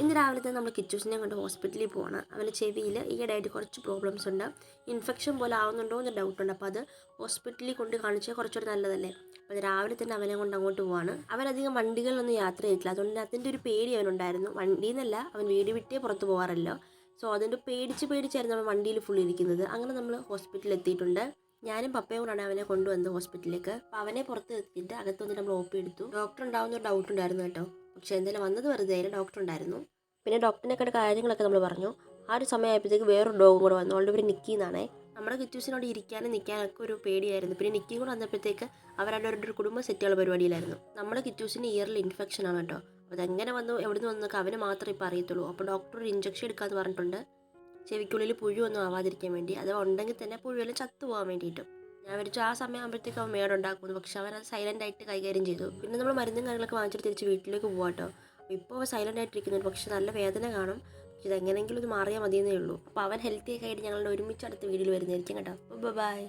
ഇന്ന് രാവിലെ തന്നെ നമ്മൾ കിച്ചൂസിനെ കൊണ്ട് ഹോസ്പിറ്റലിൽ പോവാണ്. അവൻ്റെ ചെവിയിൽ ഈയിടെയായിട്ട് കുറച്ച് പ്രോബ്ലംസ് ഉണ്ട്. ഇൻഫെക്ഷൻ പോലെ ആവുന്നുണ്ടോ എന്ന് ഡൗട്ടുണ്ട്. അപ്പോൾ അത് ഹോസ്പിറ്റലിൽ കൊണ്ട് കാണിച്ചാൽ കുറച്ചുകൂടി നല്ലതല്ലേ. അപ്പോൾ അത് രാവിലെ തന്നെ അവനെ കൊണ്ട് അങ്ങോട്ട് പോവാണ്. അവനധികം വണ്ടികളിലൊന്നും യാത്ര ചെയ്തിട്ടില്ല. അതുകൊണ്ട് അതിൻ്റെ ഒരു പേടി അവനുണ്ടായിരുന്നു. വണ്ടിയിൽ നിന്നല്ല, അവൻ വീട് വിട്ടേ പുറത്ത് പോകാറല്ലോ. സോ അതിൻ്റെ പേടിച്ചായിരുന്നു അവൻ വണ്ടിയിൽ ഫുൾ ഇരിക്കുന്നത്. അങ്ങനെ നമ്മൾ ഹോസ്പിറ്റലിൽ എത്തിയിട്ടുണ്ട്. ഞാനും പപ്പയും കൂടാണ് അവനെ കൊണ്ടുവന്നത് ഹോസ്പിറ്റലിലേക്ക്. അപ്പോൾ അവനെ പുറത്ത് എത്തിയിട്ട് അകത്ത് വന്നിട്ട് നമ്മൾ OP എടുത്തു. ഡോക്ടർ ഉണ്ടാവുന്ന ഒരു ഡൗട്ട് ഉണ്ടായിരുന്നു കേട്ടോ. പക്ഷേ എന്തായാലും വന്നത് വെറുതെ ആയില്ല, ഡോക്ടർ ഉണ്ടായിരുന്നു. പിന്നെ ഡോക്ടറിനെ കണ്ട കാര്യങ്ങളൊക്കെ നമ്മൾ പറഞ്ഞു. ആ ഒരു സമയമായപ്പോഴത്തേക്ക് വേറൊരു ഡോഗും കൂടെ വന്നു. അവളുടെ പേര് നിക്കി എന്നാണേ. നമ്മുടെ കിറ്റൂസിനോട് ഇരിക്കാനും നിൽക്കാനൊക്കെ ഒരു പേടിയായിരുന്നു. പിന്നെ നിക്കി കൂടെ വന്നപ്പോഴത്തേക്ക് അവരവരുടെ കുടുംബം സെറ്റുള്ള പരിപാടിയിലായിരുന്നു. നമ്മുടെ കിറ്റൂസിന് ഇയറിൽ ഇൻഫെക്ഷൻ ആണ് കേട്ടോ. അപ്പോൾ അതെങ്ങനെ വന്നു എവിടെ നിന്ന് വന്നൊക്കെ അവന് മാത്രമേ ഇപ്പോൾ അറിയത്തുള്ളൂ. അപ്പോൾ ഡോക്ടർ ഒരു ഇഞ്ചക്ഷൻ എടുക്കാമെന്ന് പറഞ്ഞിട്ടുണ്ട്. ചെവിക്കുള്ളിൽ പുഴുവൊന്നും ആവാതിരിക്കാൻ വേണ്ടി. അത് ഉണ്ടെങ്കിൽ തന്നെ പുഴുവെല്ലാം ചത്തു പോകാൻ വേണ്ടിയിട്ടും. ഞാൻ വിചാരിച്ചു ആ സമയം ആകുമ്പോഴത്തേക്ക് അവൻ മേടുണ്ടാക്കുന്നു. പക്ഷെ അവനത് സൈലൻ്റ് ആയിട്ട് കൈകാര്യം ചെയ്തു. പിന്നെ നമ്മൾ മരുന്നും കാര്യങ്ങളൊക്കെ വാങ്ങിച്ചിട്ട് തിരിച്ച് വീട്ടിലേക്ക് പോകാട്ടോ. ഇപ്പോൾ അവൻ സൈലൻ്റ് ആയിട്ടിരിക്കുന്നുണ്ട്. പക്ഷെ നല്ല വേദന കാണും. പക്ഷെ ഇതെങ്ങനെയെങ്കിലും ഇത് മാറിയാൽ മതിയെന്നേ ഉള്ളൂ. അപ്പോൾ അവൻ ഹെൽത്തി ഒക്കെ ആയിട്ട് ഞങ്ങളുടെ ഒരുമിച്ച് അടുത്ത വീഡിയോയിൽ വരുന്നതായിരിക്കും കേട്ടോ. ബൈ.